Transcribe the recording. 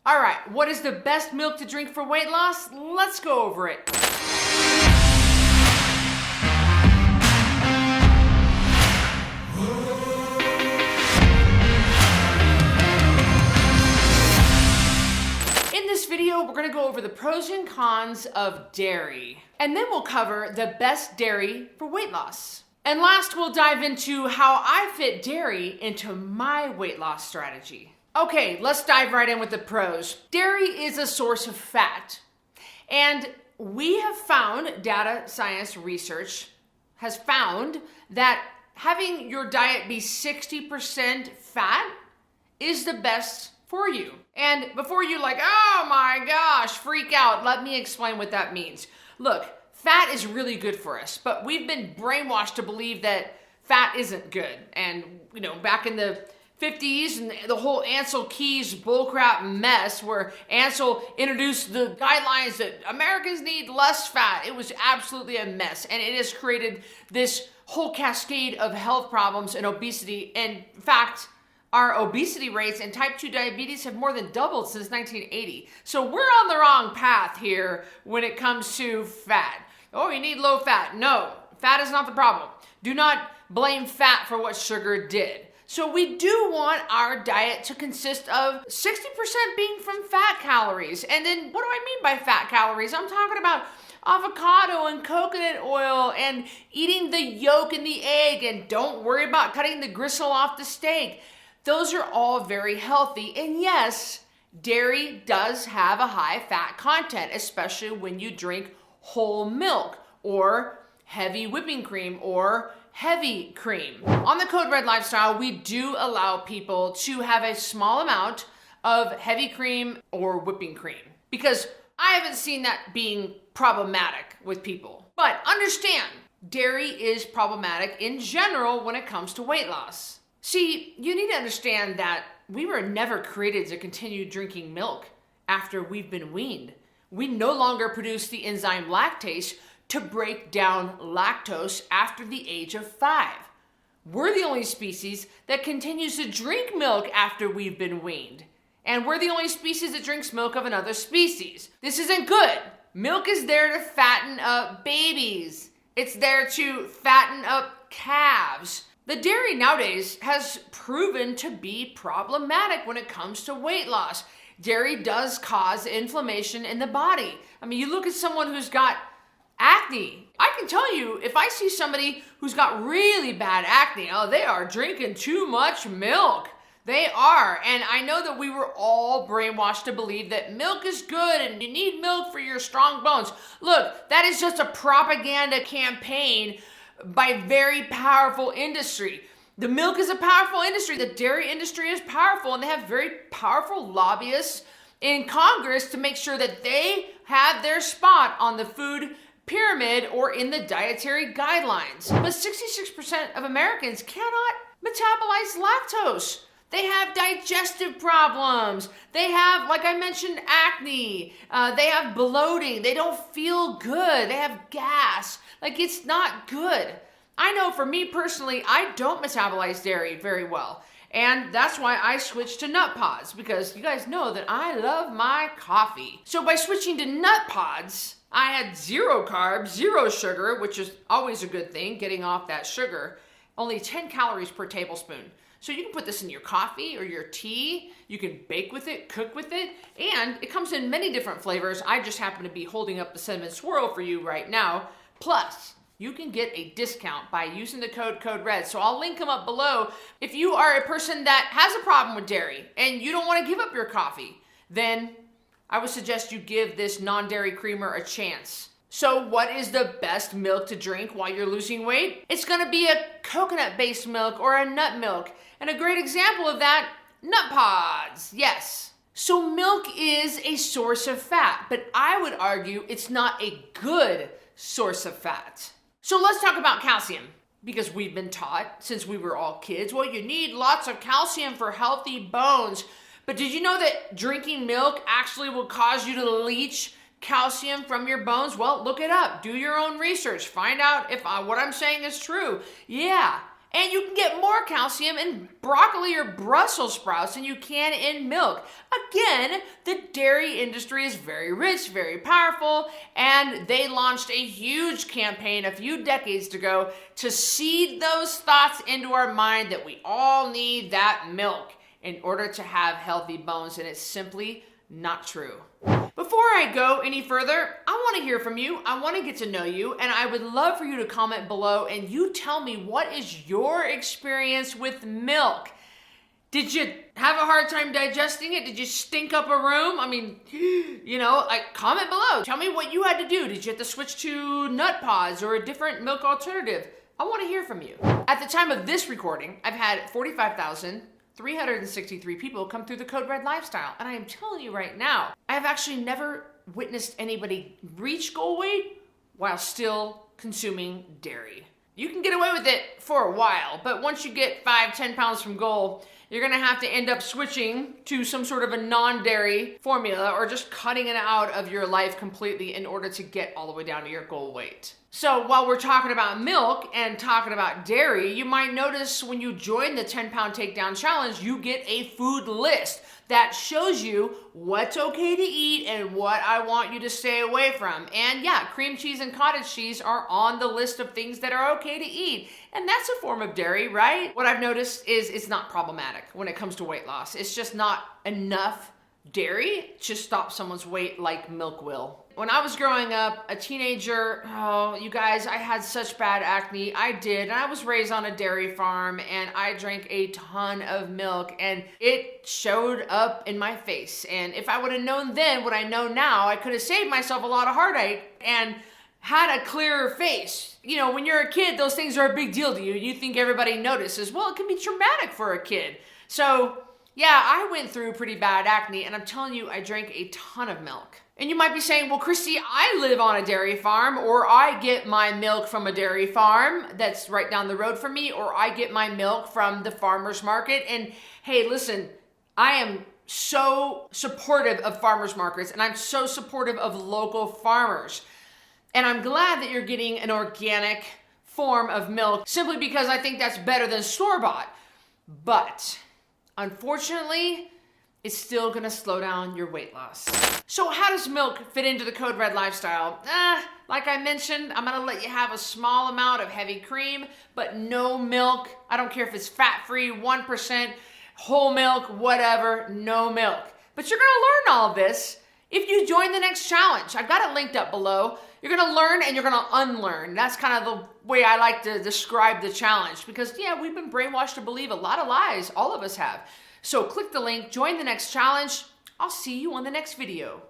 All right, what is the best milk to drink for weight loss? Let's go over it. In this video, we're gonna go over the pros and cons of dairy. And then we'll cover the best dairy for weight loss. And last, we'll dive into how I fit dairy into my weight loss strategy. Okay, let's dive right in with the pros. Dairy is a source of fat. And we have found, data science research has found that having your diet be 60% fat is the best for you. And before you oh my gosh, freak out, let me explain what that means. Look, fat is really good for us, but we've been brainwashed to believe that fat isn't good. And, back in the 50s and the whole Ansel Keys bullcrap mess where Ansel introduced the guidelines that Americans need less fat. It was absolutely a mess. And it has created this whole cascade of health problems and obesity. In fact, our obesity rates and type 2 diabetes have more than doubled since 1980. So we're on the wrong path here when it comes to fat. Oh, you need low fat. No, fat is not the problem. Do not blame fat for what sugar did. So we do want our diet to consist of 60% being from fat calories. And then what do I mean by fat calories? I'm talking about avocado and coconut oil and eating the yolk and the egg, and don't worry about cutting the gristle off the steak. Those are all very healthy. And yes, dairy does have a high fat content, especially when you drink whole milk or heavy whipping cream or heavy cream. On the Code Red lifestyle, we do allow people to have a small amount of heavy cream or whipping cream because I haven't seen that being problematic with people. But understand, dairy is problematic in general when it comes to weight loss. See, you need to understand that we were never created to continue drinking milk after we've been weaned. We no longer produce the enzyme lactase to break down lactose after the age of 5. We're the only species that continues to drink milk after we've been weaned. And we're the only species that drinks milk of another species. This isn't good. Milk is there to fatten up babies. It's there to fatten up calves. The dairy nowadays has proven to be problematic when it comes to weight loss. Dairy does cause inflammation in the body. I mean, you look at someone who's got acne. I can tell you, if I see somebody who's got really bad acne, they are drinking too much milk. They are. And I know that we were all brainwashed to believe that milk is good and you need milk for your strong bones. Look, that is just a propaganda campaign by very powerful industry. The milk is a powerful industry. The dairy industry is powerful, and they have very powerful lobbyists in Congress to make sure that they have their spot on the food pyramid or in the dietary guidelines. But 66% of Americans cannot metabolize lactose. They have digestive problems. They have, like I mentioned, acne. They have bloating. They don't feel good. They have gas. It's not good. I know for me personally, I don't metabolize dairy very well. And that's why I switched to nut pods, because you guys know that I love my coffee. So by switching to nut pods, I had 0 carbs, 0 sugar, which is always a good thing, getting off that sugar. Only 10 calories per tablespoon. So you can put this in your coffee or your tea. You can bake with it, cook with it, and it comes in many different flavors. I just happen to be holding up the cinnamon swirl for you right now. Plus, you can get a discount by using the Code Red. So I'll link them up below. If you are a person that has a problem with dairy and you don't want to give up your coffee, then I would suggest you give this non-dairy creamer a chance. So what is the best milk to drink while you're losing weight? It's going to be a coconut-based milk or a nut milk. And a great example of that, nut pods. Yes. So milk is a source of fat, but I would argue it's not a good source of fat. So let's talk about calcium, because we've been taught since we were all kids, well, you need lots of calcium for healthy bones. But did you know that drinking milk actually will cause you to leach calcium from your bones? Well, look it up. Do your own research. Find out if what I'm saying is true. Yeah. And you can get more calcium in broccoli or Brussels sprouts than you can in milk. Again, the dairy industry is very rich, very powerful, and they launched a huge campaign a few decades ago to seed those thoughts into our mind that we all need that milk in order to have healthy bones, and it's simply not true. Before I go any further, I want to hear from you. I want to get to know you, and I would love for you to comment below and you tell me, what is your experience with milk? Did you have a hard time digesting it? Did you stink up a room? I mean, like, comment below. Tell me what you had to do. Did you have to switch to nut pods or a different milk alternative? I want to hear from you. At the time of this recording, I've had 45,363 people come through the Code Red lifestyle. And I am telling you right now, I have actually never witnessed anybody reach goal weight while still consuming dairy. You can get away with it for a while, but once you get 5-10 pounds from goal, you're gonna have to end up switching to some sort of a non-dairy formula or just cutting it out of your life completely in order to get all the way down to your goal weight. So while we're talking about milk and talking about dairy, you might notice when you join the 10-pound takedown challenge, you get a food list that shows you what's okay to eat and what I want you to stay away from. And yeah, cream cheese and cottage cheese are on the list of things that are okay to eat. And that's a form of dairy, right? What I've noticed is it's not problematic when it comes to weight loss. It's just not enough dairy to stop someone's weight like milk will. When I was growing up, a teenager, oh, you guys, I had such bad acne. I did, and I was raised on a dairy farm, and I drank a ton of milk, and it showed up in my face. And if I would have known then what I know now, I could have saved myself a lot of heartache and had a clearer face. You know, when you're a kid, those things are a big deal to you. You think everybody notices. Well, it can be traumatic for a kid. So yeah, I went through pretty bad acne, and I'm telling you, I drank a ton of milk. And you might be saying, well, Cristy, I live on a dairy farm, or I get my milk from a dairy farm that's right down the road from me, or I get my milk from the farmer's market. And hey, listen, I am so supportive of farmers markets, and I'm so supportive of local farmers. And I'm glad that you're getting an organic form of milk simply because I think that's better than store-bought. But unfortunately, it's still gonna slow down your weight loss. So how does milk fit into the Code Red lifestyle? Like I mentioned, I'm gonna let you have a small amount of heavy cream, but no milk. I don't care if it's fat-free, 1%, whole milk, whatever, no milk. But you're gonna learn all this if you join the next challenge. I've got it linked up below. You're gonna learn and you're gonna unlearn. That's kind of the way I like to describe the challenge, because yeah, we've been brainwashed to believe a lot of lies. All of us have. So click the link, join the next challenge. I'll see you on the next video.